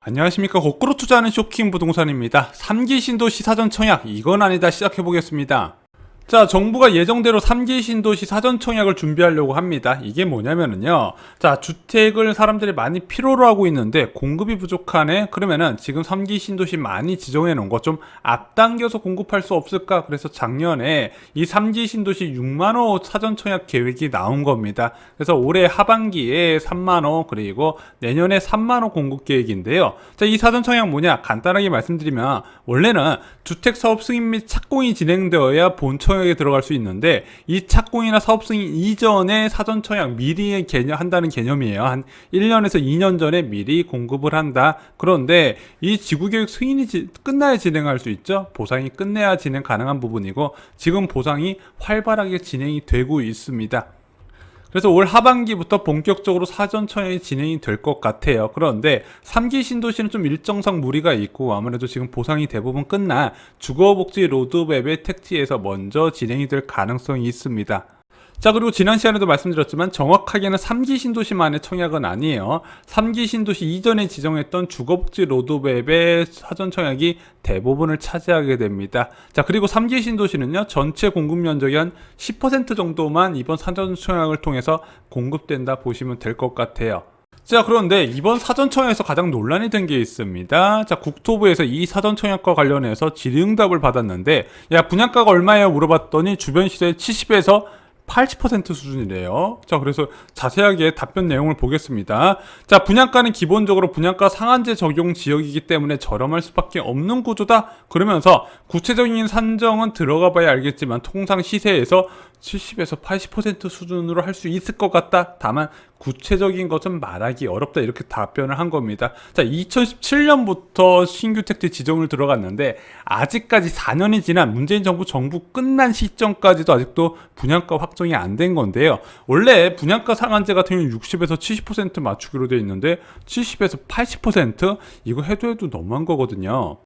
안녕하십니까. 거꾸로 투자하는 쇼킹 부동산입니다. 3기 신도시 사전 청약 이건 아니다 시작해 보겠습니다. 자, 정부가 예정대로 3기 신도시 사전 청약을 준비하려고 합니다. 이게 뭐냐면은요, 자, 주택을 사람들이 많이 필요로 하고 있는데 공급이 부족하네. 그러면은 지금 3기 신도시 많이 지정해 놓은 거 좀 앞당겨서 공급할 수 없을까? 그래서 작년에 이 3기 신도시 6만호 사전 청약 계획이 나온 겁니다. 그래서 올해 하반기에 3만호, 그리고 내년에 3만호 공급 계획인데요. 자, 이 사전 청약 뭐냐? 간단하게 말씀드리면 원래는 주택 사업 승인 및 착공이 진행되어야 본 청약에 들어갈 수 있는데, 이 착공이나 사업 승인 이전에 사전 청약 미리 한다는 개념이에요. 한 1년에서 2년 전에 미리 공급을 한다. 그런데 이 지구계획 승인이 끝나야 진행할 수 있죠. 보상이 끝내야 진행 가능한 부분이고, 지금 보상이 활발하게 진행이 되고 있습니다. 그래서 올 하반기부터 본격적으로 사전 청약이 진행이 될 것 같아요. 그런데 3기 신도시는 좀 일정상 무리가 있고, 아무래도 지금 보상이 대부분 끝나 주거복지 로드맵의 택지에서 먼저 진행이 될 가능성이 있습니다. 자, 그리고 지난 시간에도 말씀드렸지만 정확하게는 3기 신도시만의 청약은 아니에요. 3기 신도시 이전에 지정했던 주거복지 로드맵의 사전 청약이 대부분을 차지하게 됩니다. 자, 그리고 3기 신도시는요, 전체 공급 면적의 한 10% 정도만 이번 사전 청약을 통해서 공급된다 보시면 될 것 같아요. 자, 그런데 이번 사전청약에서 가장 논란이 된 게 있습니다. 자, 국토부에서 이 사전청약과 관련해서 질의응답을 받았는데, 야, 분양가가 얼마예요? 물어봤더니 주변 시세 70에서 80% 수준이래요. 자, 그래서 자세하게 답변 내용을 보겠습니다. 자, 분양가는 기본적으로 분양가 상한제 적용 지역이기 때문에 저렴할 수밖에 없는 구조다. 그러면서 구체적인 산정은 들어가 봐야 알겠지만 통상 시세에서 70에서 80% 수준으로 할 수 있을 것 같다. 다만 구체적인 것은 말하기 어렵다. 이렇게 답변을 한 겁니다. 자, 2017년부터 신규 택지 지정을 들어갔는데 아직까지 4년이 지난 문재인 정부 끝난 시점까지도 아직도 분양가 확정이 안 된 건데요. 원래 분양가 상한제 같은 경우는 60에서 70% 맞추기로 되어 있는데 70에서 80% 이거 해도 너무한 거거든요.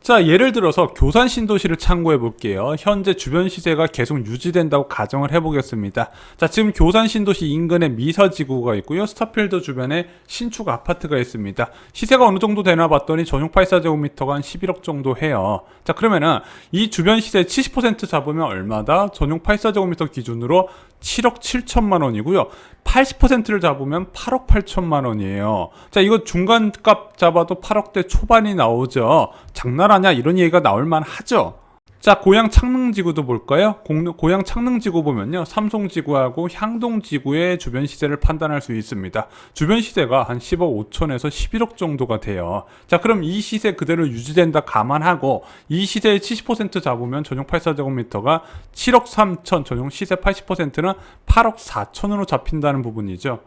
자, 예를 들어서 교산 신도시를 참고해 볼게요. 현재 주변 시세가 계속 유지된다고 가정을 해 보겠습니다. 자, 지금 교산 신도시 인근에 미사지구가 있고요. 스타필드 주변에 신축 아파트가 있습니다. 시세가 어느 정도 되나 봤더니 전용 84제곱미터가 한 11억 정도 해요. 자, 그러면은 이 주변 시세 70% 잡으면 얼마다? 전용 84제곱미터 기준으로 7억 7천만 원이고요. 80%를 잡으면 8억 8천만 원이에요. 자, 이거 중간값 잡아도 8억대 초반이 나오죠. 장난하냐? 이런 얘기가 나올만 하죠. 자, 고양 창릉지구도 볼까요? 고양 창릉지구 보면요, 삼송지구하고 향동지구의 주변 시세를 판단할 수 있습니다. 주변 시세가 한 10억 5천에서 11억 정도가 돼요. 자, 그럼 이 시세 그대로 유지된다 감안하고 이 시세의 70% 잡으면 전용 84제곱미터가 7억 3천, 전용 시세 80%는 8억 4천으로 잡힌다는 부분이죠.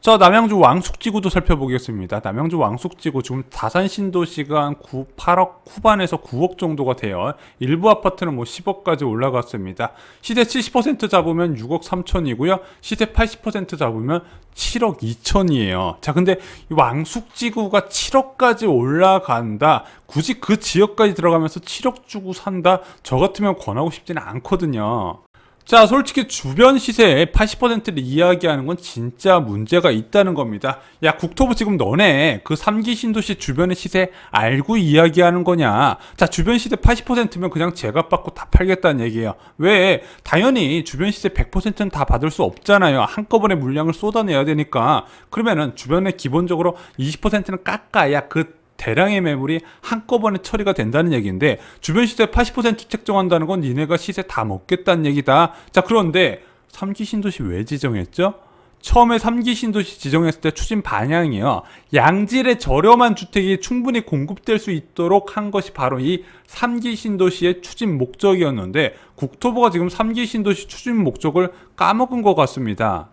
자, 남양주 왕숙지구도 살펴보겠습니다. 남양주 왕숙지구 지금 다산 신도시가 한 8억 후반에서 9억 정도가 돼요. 일부 아파트는 뭐 10억까지 올라갔습니다. 시세 70% 잡으면 6억 3천이고요. 시세 80% 잡으면 7억 2천이에요. 자, 근데 이 왕숙지구가 7억까지 올라간다. 굳이 그 지역까지 들어가면서 7억 주고 산다? 저 같으면 권하고 싶지는 않거든요. 자, 솔직히 주변 시세의 80%를 이야기하는 건 진짜 문제가 있다는 겁니다. 야, 국토부 지금 너네 그 3기 신도시 주변의 시세 알고 이야기하는 거냐? 자, 주변 시세 80%면 그냥 제값 받고 다 팔겠다는 얘기예요. 왜? 당연히 주변 시세 100%는 다 받을 수 없잖아요. 한꺼번에 물량을 쏟아내야 되니까. 그러면은 주변에 기본적으로 20%는 깎아야 그 대량의 매물이 한꺼번에 처리가 된다는 얘기인데, 주변 시세 80% 책정한다는 건 니네가 시세 다 먹겠다는 얘기다. 자, 그런데 3기 신도시 왜 지정했죠? 처음에 3기 신도시 지정했을 때 추진 방향이요, 양질의 저렴한 주택이 충분히 공급될 수 있도록 한 것이 바로 이 3기 신도시의 추진 목적이었는데, 국토부가 지금 3기 신도시 추진 목적을 까먹은 것 같습니다.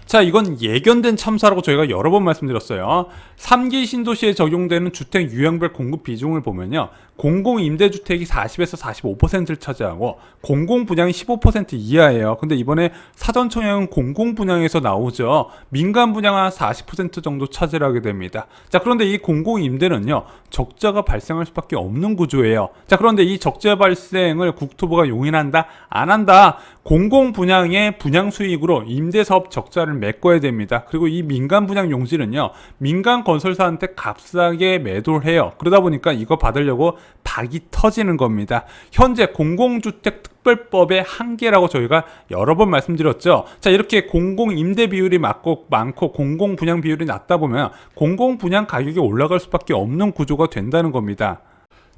자, 이건 예견된 참사라고 저희가 여러 번 말씀드렸어요. 3기 신도시에 적용되는 주택 유형별 공급 비중을 보면요. 공공임대주택이 40에서 45%를 차지하고 공공분양이 15% 이하예요. 근데 이번에 사전청약은 공공분양에서 나오죠. 민간분양은 한 40% 정도 차지를 하게 됩니다. 자, 그런데 이 공공임대는요. 적자가 발생할 수밖에 없는 구조예요. 자, 그런데 이 적자 발생을 국토부가 용인한다? 안 한다? 공공분양의 분양수익으로 임대사업 적자를 메꿔야 됩니다. 그리고 이 민간분양 용지는요. 민간 건설사한테 값싸게 매도를 해요. 그러다 보니까 이거 받으려고 박이 터지는 겁니다. 현재 공공주택 특별법의 한계라고 저희가 여러 번 말씀드렸죠. 자, 이렇게 공공임대 비율이 많고 공공분양 비율이 낮다 보면 공공분양 가격이 올라갈 수밖에 없는 구조가 된다는 겁니다.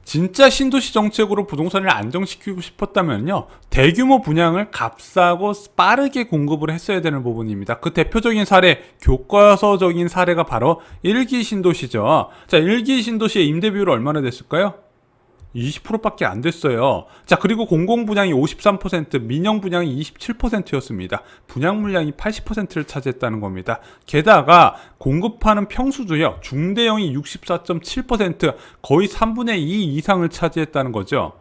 진짜 신도시 정책으로 부동산을 안정시키고 싶었다면요, 대규모 분양을 값싸고 빠르게 공급을 했어야 되는 부분입니다. 그 대표적인 사례, 교과서적인 사례가 바로 1기 신도시죠. 자, 1기 신도시의 임대 비율이 얼마나 됐을까요? 20%밖에 안 됐어요. 자, 그리고 공공분양이 53%, 민영분양이 27%였습니다. 분양 물량이 80%를 차지했다는 겁니다. 게다가 공급하는 평수도요, 중대형이 64.7%, 거의 3분의 2 이상을 차지했다는 거죠.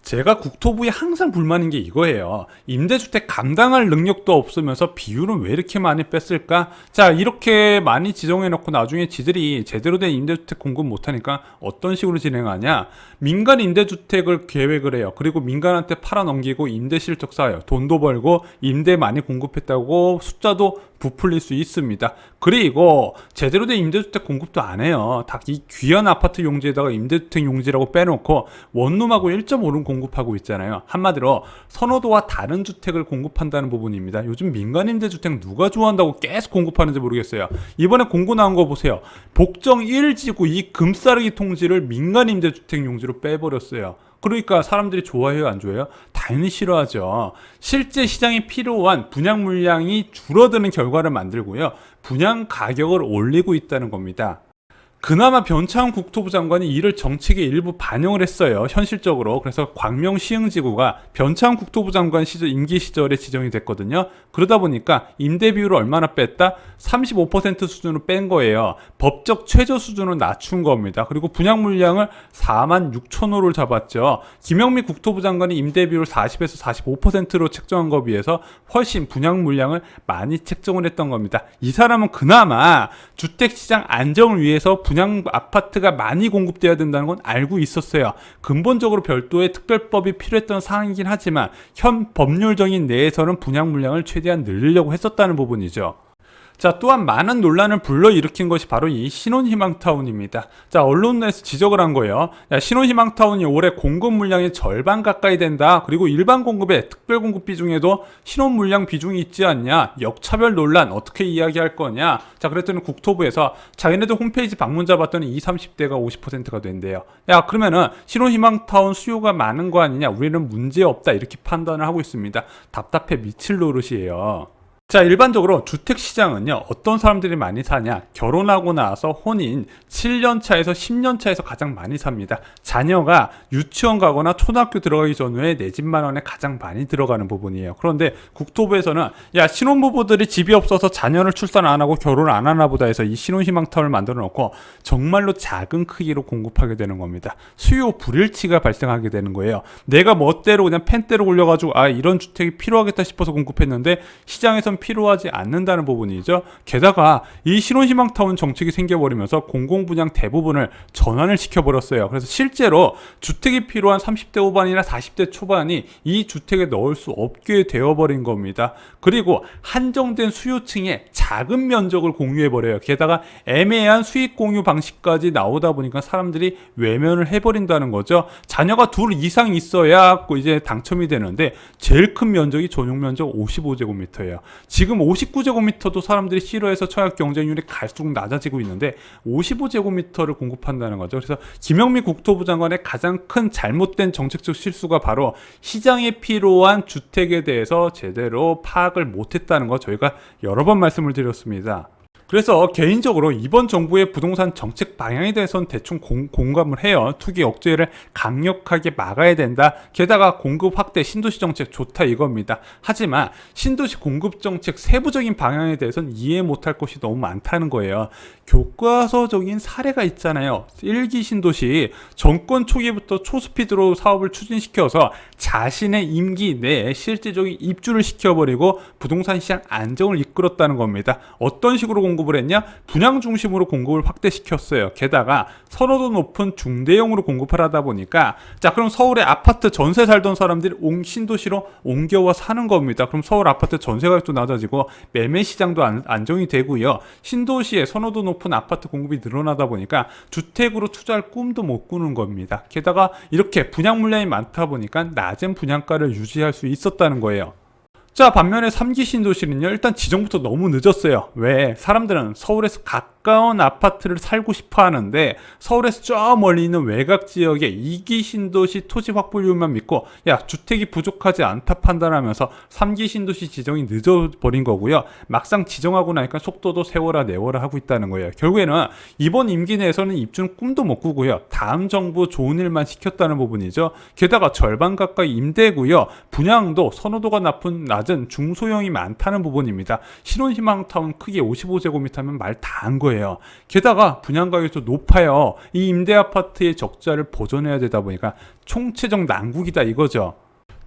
제가 국토부에 항상 불만인 게 이거예요. 임대주택 감당할 능력도 없으면서 비율은 왜 이렇게 많이 뺐을까? 자, 이렇게 많이 지정해놓고 나중에 지들이 제대로 된 임대주택 공급 못하니까 어떤 식으로 진행하냐? 민간 임대주택을 계획을 해요. 그리고 민간한테 팔아넘기고 임대실적 쌓아요. 돈도 벌고 임대 많이 공급했다고 숫자도 부풀릴 수 있습니다. 그리고 제대로 된 임대주택 공급도 안 해요. 다 이 귀한 아파트 용지에다가 임대주택 용지라고 빼놓고 원룸하고 1.5룸 공급하고 있잖아요. 한마디로 선호도와 다른 주택을 공급한다는 부분입니다. 요즘 민간 임대주택 누가 좋아한다고 계속 공급하는지 모르겠어요. 이번에 공고 나온 거 보세요. 복정 1지구 이 금싸르기 통지를 민간 임대주택 용지로 빼버렸어요. 그러니까 사람들이 좋아해요, 안 좋아해요? 당연히 싫어하죠. 실제 시장에 필요한 분양 물량이 줄어드는 결과를 만들고요. 분양 가격을 올리고 있다는 겁니다. 그나마 변창훈 국토부 장관이 이를 정책에 일부 반영을 했어요. 현실적으로. 그래서 광명 시흥지구가 변창훈 국토부 장관 임기 시절에 지정이 됐거든요. 그러다 보니까 임대 비율을 얼마나 뺐다? 35% 수준으로 뺀 거예요. 법적 최저 수준을 낮춘 겁니다. 그리고 분양 물량을 4만 6천 호를 잡았죠. 김영미 국토부 장관이 임대 비율을 40에서 45%로 책정한 것에 비해서 훨씬 분양 물량을 많이 책정을 했던 겁니다. 이 사람은 그나마 주택시장 안정을 위해서 분양 아파트가 많이 공급돼야 된다는 건 알고 있었어요. 근본적으로 별도의 특별법이 필요했던 사항이긴 하지만 현 법률적인 내에서는 분양 물량을 최대한 늘리려고 했었다는 부분이죠. 자, 또한 많은 논란을 불러일으킨 것이 바로 이 신혼희망타운입니다. 자, 언론에서 지적을 한 거예요. 야, 신혼희망타운이 올해 공급 물량의 절반 가까이 된다. 그리고 일반 공급의 특별 공급 비중에도 신혼 물량 비중이 있지 않냐. 역차별 논란 어떻게 이야기할 거냐. 자, 그랬더니 국토부에서 자기네들 홈페이지 방문자 봤더니 20, 30대가 50%가 된대요. 야, 그러면은 신혼희망타운 수요가 많은 거 아니냐. 우리는 문제 없다. 이렇게 판단을 하고 있습니다. 답답해 미칠 노릇이에요. 자, 일반적으로 주택시장은요, 어떤 사람들이 많이 사냐? 결혼하고 나서 혼인 7년 차에서 10년 차에서 가장 많이 삽니다. 자녀가 유치원 가거나 초등학교 들어가기 전후에 내 집 마련에 가장 많이 들어가는 부분이에요. 그런데 국토부에서는 야, 신혼부부들이 집이 없어서 자녀를 출산 안 하고 결혼을 안 하나 보다 해서 이 신혼희망타운을 만들어 놓고 정말로 작은 크기로 공급하게 되는 겁니다. 수요 불일치가 발생하게 되는 거예요. 내가 멋대로 그냥 펜대로 올려가지고 아, 이런 주택이 필요하겠다 싶어서 공급했는데 시장에선 필요하지 않는다는 부분이죠. 게다가 이 신혼희망타운 정책이 생겨버리면서 공공분양 대부분을 전환을 시켜버렸어요. 그래서 실제로 주택이 필요한 30대 후반이나 40대 초반이 이 주택에 넣을 수 없게 되어버린 겁니다. 그리고 한정된 수요층에 작은 면적을 공유해버려요. 게다가 애매한 수익 공유 방식까지 나오다 보니까 사람들이 외면을 해버린다는 거죠. 자녀가 둘 이상 있어야 이제 당첨이 되는데 제일 큰 면적이 전용 면적 55제곱미터예요. 지금 59제곱미터도 사람들이 싫어해서 청약 경쟁률이 갈수록 낮아지고 있는데 55제곱미터를 공급한다는 거죠. 그래서 김영미 국토부 장관의 가장 큰 잘못된 정책적 실수가 바로 시장에 필요한 주택에 대해서 제대로 파악을 못했다는 거 저희가 여러 번 말씀을 드렸습니다. 그래서 개인적으로 이번 정부의 부동산 정책 방향에 대해서는 대충 공감을 해요. 투기 억제를 강력하게 막아야 된다. 게다가 공급 확대, 신도시 정책 좋다 이겁니다. 하지만 신도시 공급 정책 세부적인 방향에 대해서는 이해 못할 것이 너무 많다는 거예요. 교과서적인 사례가 있잖아요. 1기 신도시 정권 초기부터 초스피드로 사업을 추진시켜서 자신의 임기 내에 실질적인 입주를 시켜버리고 부동산 시장 안정을 이끌었다는 겁니다. 어떤 식으로 공급을 했냐? 분양 중심으로 공급을 확대시켰어요. 게다가 선호도 높은 중대형으로 공급을 하다 보니까 자 그럼 서울에 아파트 전세 살던 사람들이 신도시로 옮겨와 사는 겁니다. 그럼 서울 아파트 전세 가격도 낮아지고 매매 시장도 안정이 되고요. 신도시에 선호도 높은 아파트 공급이 늘어나다 보니까 주택으로 투자할 꿈도 못 꾸는 겁니다. 게다가 이렇게 분양 물량이 많다 보니까 낮은 분양가를 유지할 수 있었다는 거예요. 자, 반면에 3기 신도시는요, 일단 지정부터 너무 늦었어요. 왜? 사람들은 서울에서 가까운 아파트를 살고 싶어 하는데, 서울에서 저 멀리 있는 외곽 지역에 2기 신도시 토지 확보율만 믿고, 야, 주택이 부족하지 않다 판단하면서 3기 신도시 지정이 늦어버린 거고요. 막상 지정하고 나니까 속도도 세워라 내워라 하고 있다는 거예요. 결국에는 이번 임기 내에서는 입주는 꿈도 못 꾸고요. 다음 정부 좋은 일만 시켰다는 부분이죠. 게다가 절반 가까이 임대고요. 분양도 선호도가 낮은 중소형이 많다는 부분입니다. 신혼희망타운 크기 55제곱미터면 말 다 한 거예요. 게다가 분양가격도 높아요. 이 임대아파트의 적자를 보전해야 되다 보니까 총체적 난국이다 이거죠.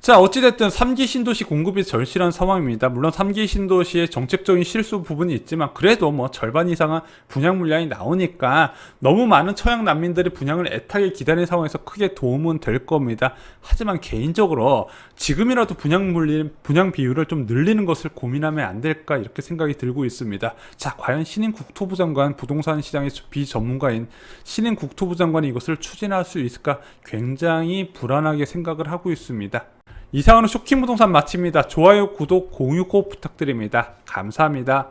자, 어찌됐든 3기 신도시 공급이 절실한 상황입니다. 물론 3기 신도시의 정책적인 실수 부분이 있지만 그래도 뭐 절반 이상은 분양 물량이 나오니까 너무 많은 처양 난민들이 분양을 애타게 기다리는 상황에서 크게 도움은 될 겁니다. 하지만 개인적으로 지금이라도 분양 비율을 좀 늘리는 것을 고민하면 안 될까 이렇게 생각이 들고 있습니다. 자, 과연 신인 국토부 장관, 부동산 시장의 비전문가인 신인 국토부 장관이 이것을 추진할 수 있을까 굉장히 불안하게 생각을 하고 있습니다. 이상으로 쇼킹부동산 마칩니다. 좋아요, 구독, 공유 꼭 부탁드립니다. 감사합니다.